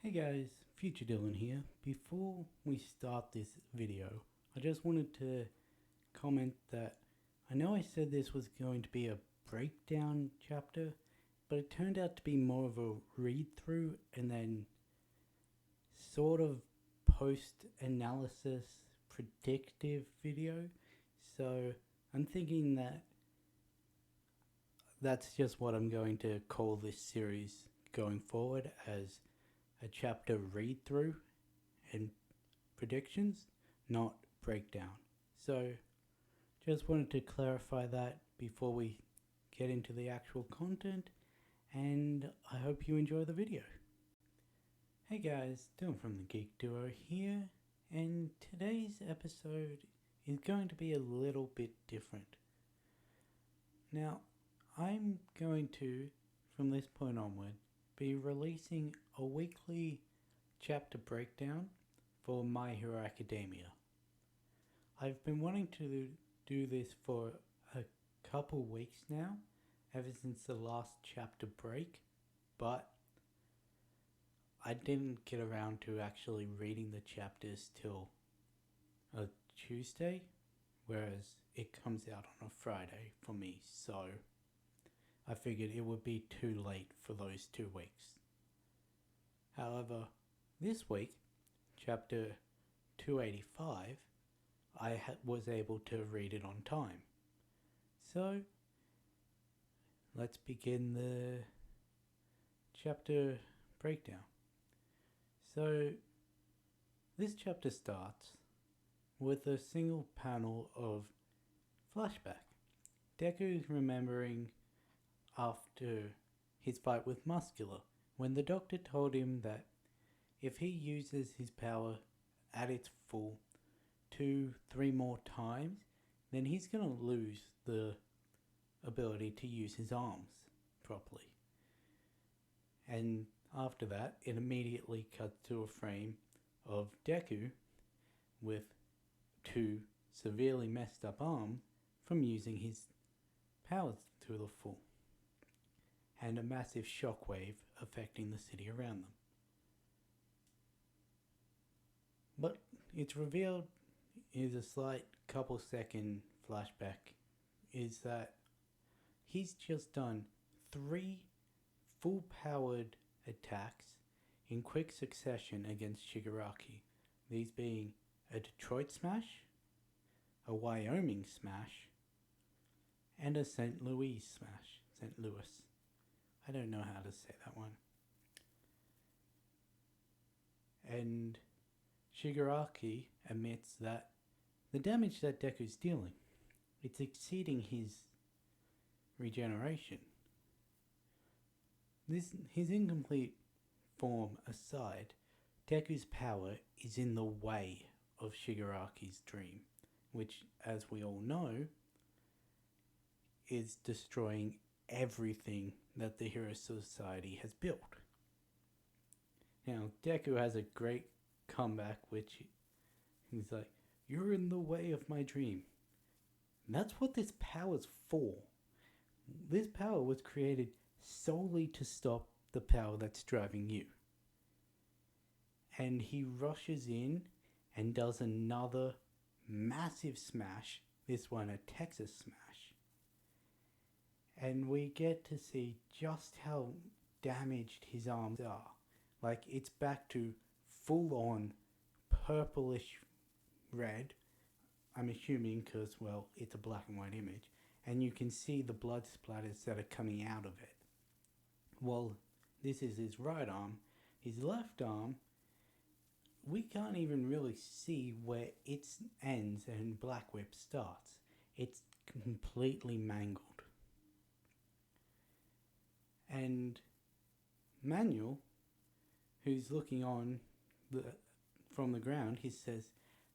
Hey guys, Future Dylan here. Before we start this video, I just wanted to comment that I know I said this was going to be a breakdown chapter, but it turned out to be more of a read through and then sort of post-analysis predictive video. So I'm thinking that that's just what I'm going to call this series going forward, as a chapter read through and predictions, not breakdown. So just wanted to clarify that before we get into the actual content, and I hope you enjoy the video. Hey guys, Dylan from the Geek Duo here, and today's episode is going to be a little bit different. Now, I'm going to, from this point onward, be releasing a weekly chapter breakdown for My Hero Academia. I've been wanting to do this for a couple weeks now, ever since the last chapter break, but I didn't get around to actually reading the chapters till a Tuesday, whereas it comes out on a Friday for me, so I figured it would be too late for those 2 weeks. However, this week, chapter 285, I was able to read it on time. So, let's begin the chapter breakdown. So, this chapter starts with a single panel of flashback. Deku's remembering after his fight with Muscular, when the doctor told him that if he uses his power at its full 2-3 more times, then he's going to lose the ability to use his arms properly. And after that, it immediately cuts to a frame of Deku with 2 severely messed up arms from using his powers to the full, and a massive shockwave affecting the city around them. But it's revealed is a slight couple second flashback is that he's just done 3 full powered attacks in quick succession against Shigaraki, these being a Detroit smash, a Wyoming smash, and a St. Louis smash. St. Louis. I don't know how to say that one. And Shigaraki admits that the damage that Deku's dealing, it's exceeding his regeneration. His incomplete form aside, Deku's power is in the way of Shigaraki's dream, which, as we all know, is destroying everything that the Hero Society has built. Now, Deku has a great comeback, which he's like, "You're in the way of my dream." And that's what this power's for. This power was created solely to stop the power that's driving you. And he rushes in and does another massive smash, this one a Texas smash. And we get to see just how damaged his arms are. Like, it's back to full-on purplish red, I'm assuming, because, well, it's a black and white image, and you can see the blood splatters that are coming out of it. Well, this is his right arm. His left arm, we can't even really see where it ends and Black Whip starts. It's completely mangled. And Manuel, who's looking on from the ground, he says,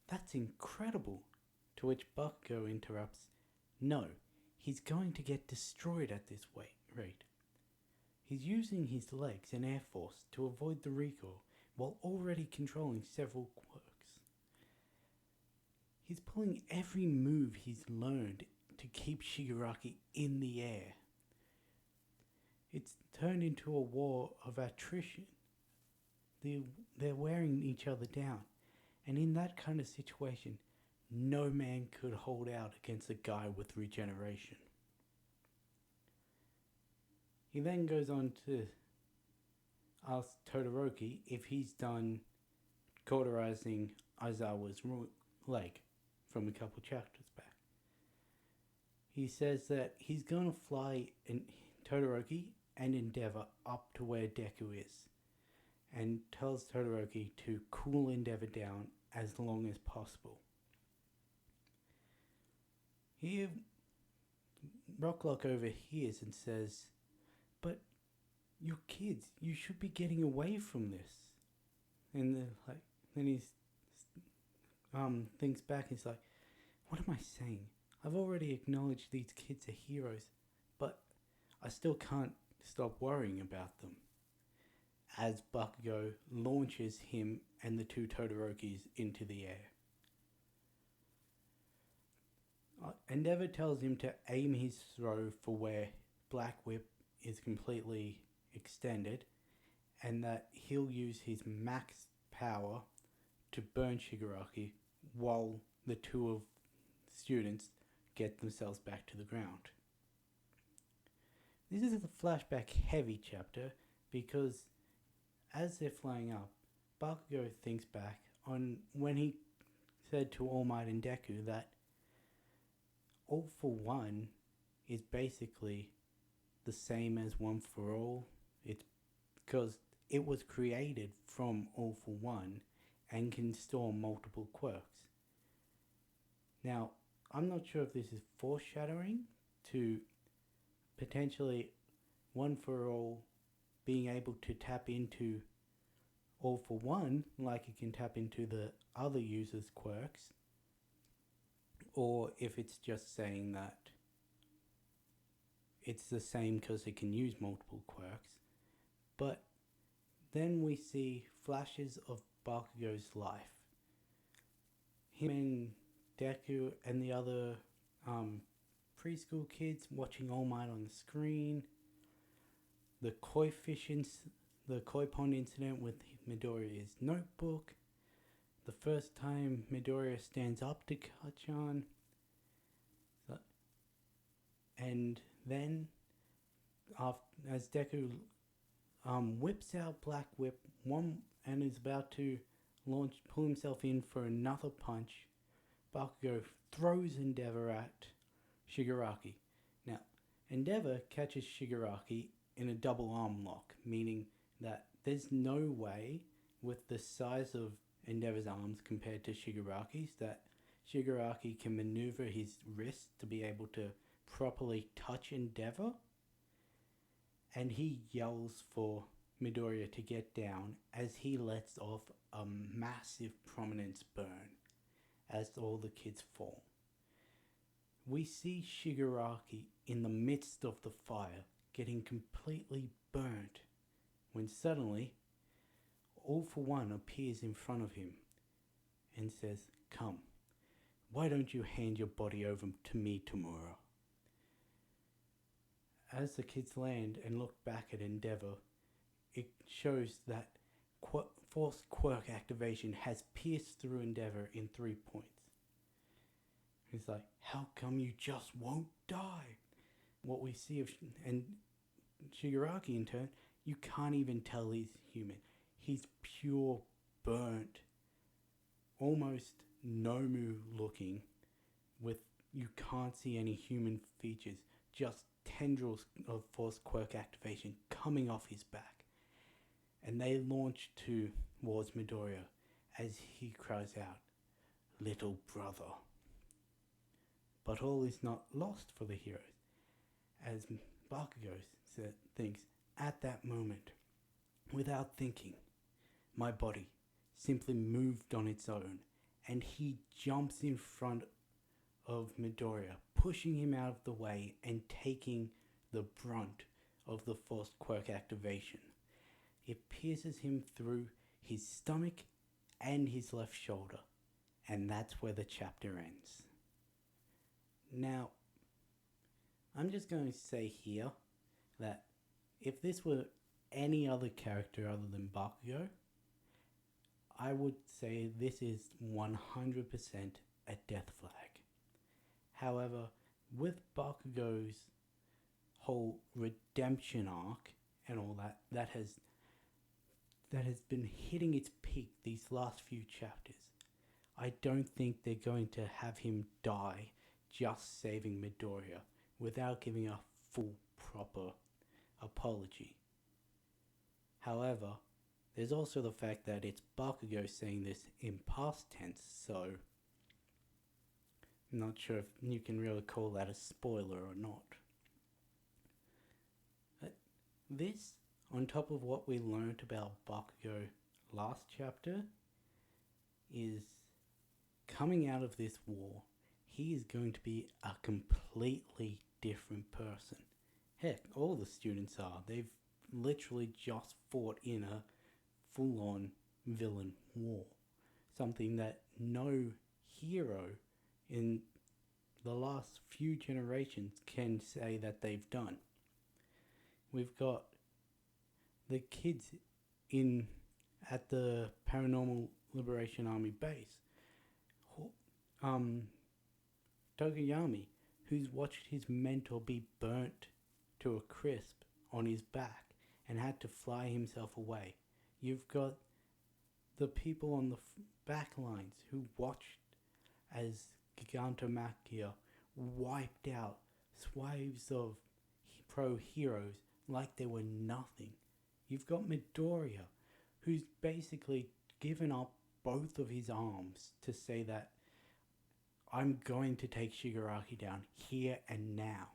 "That's incredible." To which Bucko interrupts, "No, he's going to get destroyed at this rate. He's using his legs and air force to avoid the recoil while already controlling several quirks. He's pulling every move he's learned to keep Shigaraki in the air. It's turned into a war of attrition they're wearing each other down. And in that kind of situation, no man could hold out against a guy with regeneration. He then goes on to ask Todoroki if he's done cauterizing Aizawa's leg from a couple chapters back. He says that he's going to fly Todoroki and Endeavor up to where Deku is, and tells Todoroki to cool Endeavor down as long as possible. Here, Rocklock overhears and says, "But you're kids, you should be getting away from this." And then he thinks back and he's like, "What am I saying? I've already acknowledged these kids are heroes, but I still can't stop worrying about them." As Bakugo launches him and the two Todorokis into the air. Endeavor tells him to aim his throw for where Black Whip is completely extended, and that he'll use his max power to burn Shigaraki while the two of students get themselves back to the ground. This is a flashback heavy chapter because as they're flying up, Bakugo thinks back on when he said to All Might and Deku that All for One is basically the same as One for All. It's because it was created from All for One and can store multiple quirks. Now, I'm not sure if this is foreshadowing to potentially One for All being able to tap into All for One like it can tap into the other users' quirks, or if it's just saying that it's the same because it can use multiple quirks. But then we see flashes of Bakugo's life. Him and Deku and the other preschool kids watching All Might on the screen. The koi pond incident with Midoriya's notebook. The first time Midoriya stands up to Kachan. And then, as Deku whips out Black Whip and is about to pull himself in for another punch, Bakugo throws Endeavor at Shigaraki. Now, Endeavor catches Shigaraki in a double arm lock, meaning that there's no way with the size of Endeavor's arms compared to Shigaraki's that Shigaraki can maneuver his wrist to be able to properly touch Endeavor. And he yells for Midoriya to get down as he lets off a massive prominence burn as all the kids fall. We see Shigaraki in the midst of the fire getting completely burnt when suddenly All for One appears in front of him and says, "Come, why don't you hand your body over to me tomorrow?" As the kids land and look back at Endeavor, it shows that force quirk activation has pierced through Endeavor in 3 points. He's like, "How come you just won't die?" What we see and Shigaraki in turn, you can't even tell he's human. He's pure burnt, almost Nomu looking, you can't see any human features, just tendrils of force quirk activation coming off his back. And they launch towards Midoriya as he cries out, "Little brother." But all is not lost for the heroes, as Bakugo thinks at that moment, without thinking, my body simply moved on its own, and he jumps in front of Midoriya, pushing him out of the way and taking the brunt of the forced quirk activation. It pierces him through his stomach and his left shoulder, and that's where the chapter ends. Now, I'm just going to say here that if this were any other character other than Bakugo, I would say this is 100% a death flag. However, with Bakugo's whole redemption arc and all that, that has been hitting its peak these last few chapters. I don't think they're going to have him die just saving Midoriya without giving a full proper apology. However, there's also the fact that it's Bakugo saying this in past tense, so I'm not sure if you can really call that a spoiler or not. This, on top of what we learned about Bakugo last chapter, is coming out of this war, he is going to be a completely different person. Heck, all the students are. They've literally just fought in a full-on villain war. Something that no hero in the last few generations can say that they've done. We've got the kids at the Paranormal Liberation Army base. Tokoyami, who's watched his mentor be burnt to a crisp on his back and had to fly himself away. You've got the people on the back lines who watched as Gigantomachia wiped out swathes of pro heroes like they were nothing. You've got Midoriya, who's basically given up both of his arms to say that I'm going to take Shigaraki down here and now.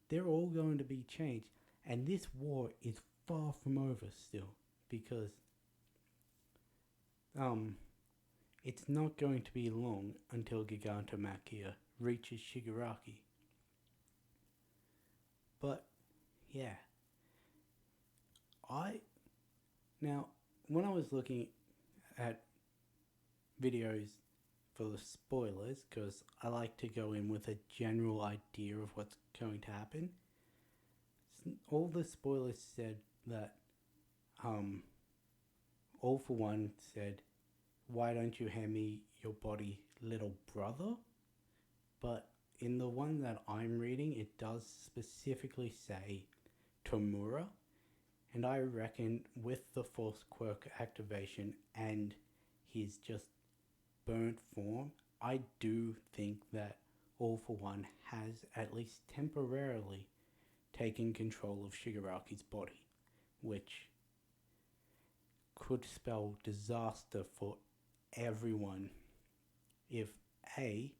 They're all going to be changed, and this war is far from over still, because it's not going to be long until Gigantomachia reaches Shigaraki. But yeah, now when I was looking at videos for the spoilers, because I like to go in with a general idea of what's going to happen, all the spoilers said that All For One said, "Why don't you hand me your body, little brother?" But in the one that I'm reading, it does specifically say Tomura, and I reckon with the Force Quirk activation and his just burnt form, I do think that All For One has at least temporarily taken control of Shigaraki's body, which could spell disaster for everyone if A,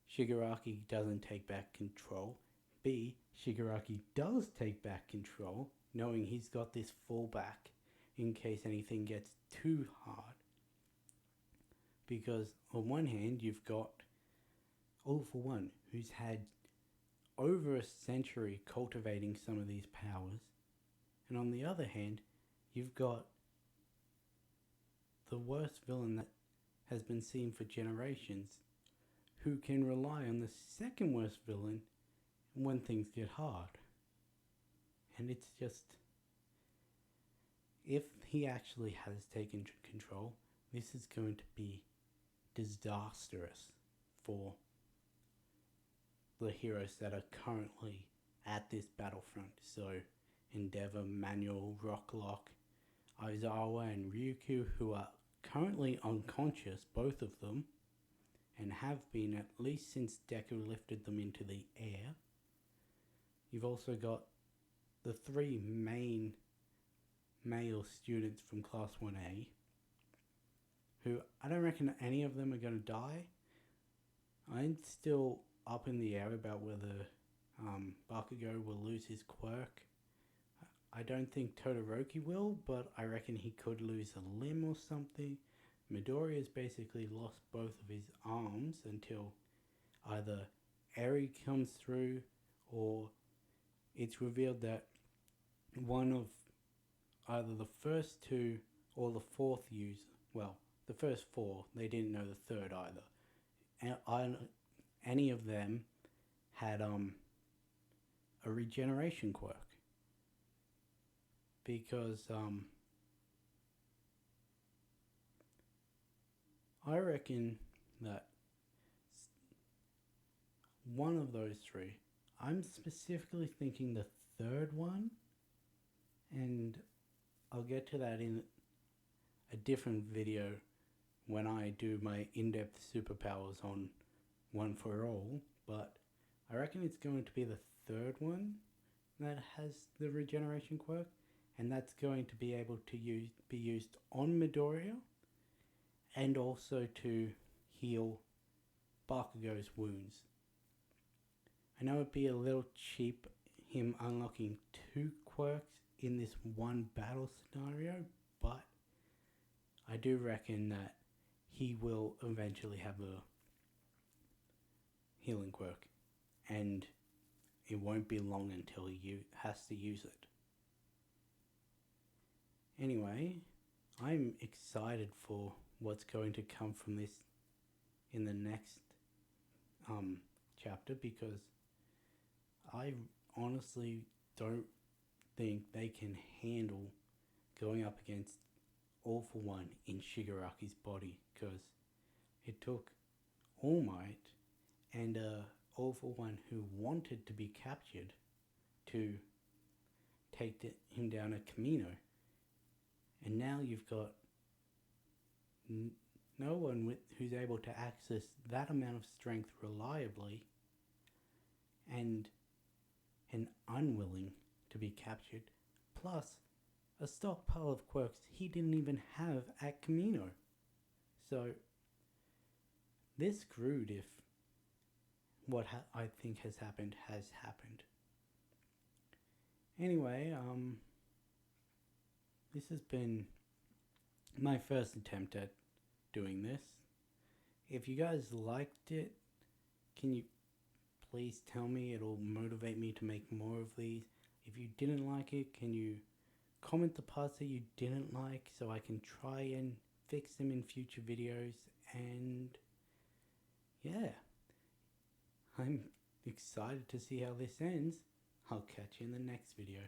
Shigaraki doesn't take back control, B, Shigaraki does take back control, knowing he's got this fallback in case anything gets too hard. Because on one hand, you've got All For One, who's had over a century cultivating some of these powers, and on the other hand, you've got the worst villain that has been seen for generations, who can rely on the second worst villain when things get hard. And it's just, if he actually has taken control, this is going to be disastrous for the heroes that are currently at this battlefront. So Endeavor, Manuel, Rocklock, Aizawa and Ryukyu, who are currently unconscious, both of them, and have been at least since Deku lifted them into the air. You've also got the three main male students from Class 1A, who I don't reckon any of them are going to die. I'm still up in the air about whether Bakugo will lose his quirk. I don't think Todoroki will, but I reckon he could lose a limb or something. Midoriya's basically lost both of his arms until either Eri comes through or it's revealed that one of either the first two or the fourth user, well, the first four, they didn't know the third either. Any of them had a regeneration quirk. Because I reckon that one of those three, I'm specifically thinking the third one, and I'll get to that in a different video when I do my in-depth superpowers on One for All, but I reckon it's going to be the third one that has the regeneration quirk, and that's going to be able to be used on Midoriya and also to heal Bakugo's wounds. I know it'd be a little cheap him unlocking 2 quirks in this one battle scenario, but I do reckon that he will eventually have a healing quirk, and it won't be long until he has to use it. Anyway, I'm excited for what's going to come from this in the next chapter, because I honestly don't think they can handle going up against All For One in Shigaraki's body, because it took All Might and All For One who wanted to be captured to take him down at Camino, and now you've got no one who's able to access that amount of strength reliably and unwilling to be captured, plus a stockpile of quirks he didn't even have at Camino. So this screwed if what I think has happened. Anyway, this has been my first attempt at doing this. If you guys liked it, can you please tell me? It'll motivate me to make more of these. If you didn't like it, can you comment the parts that you didn't like so I can try and fix them in future videos? And yeah, I'm excited to see how this ends. I'll catch you in the next video.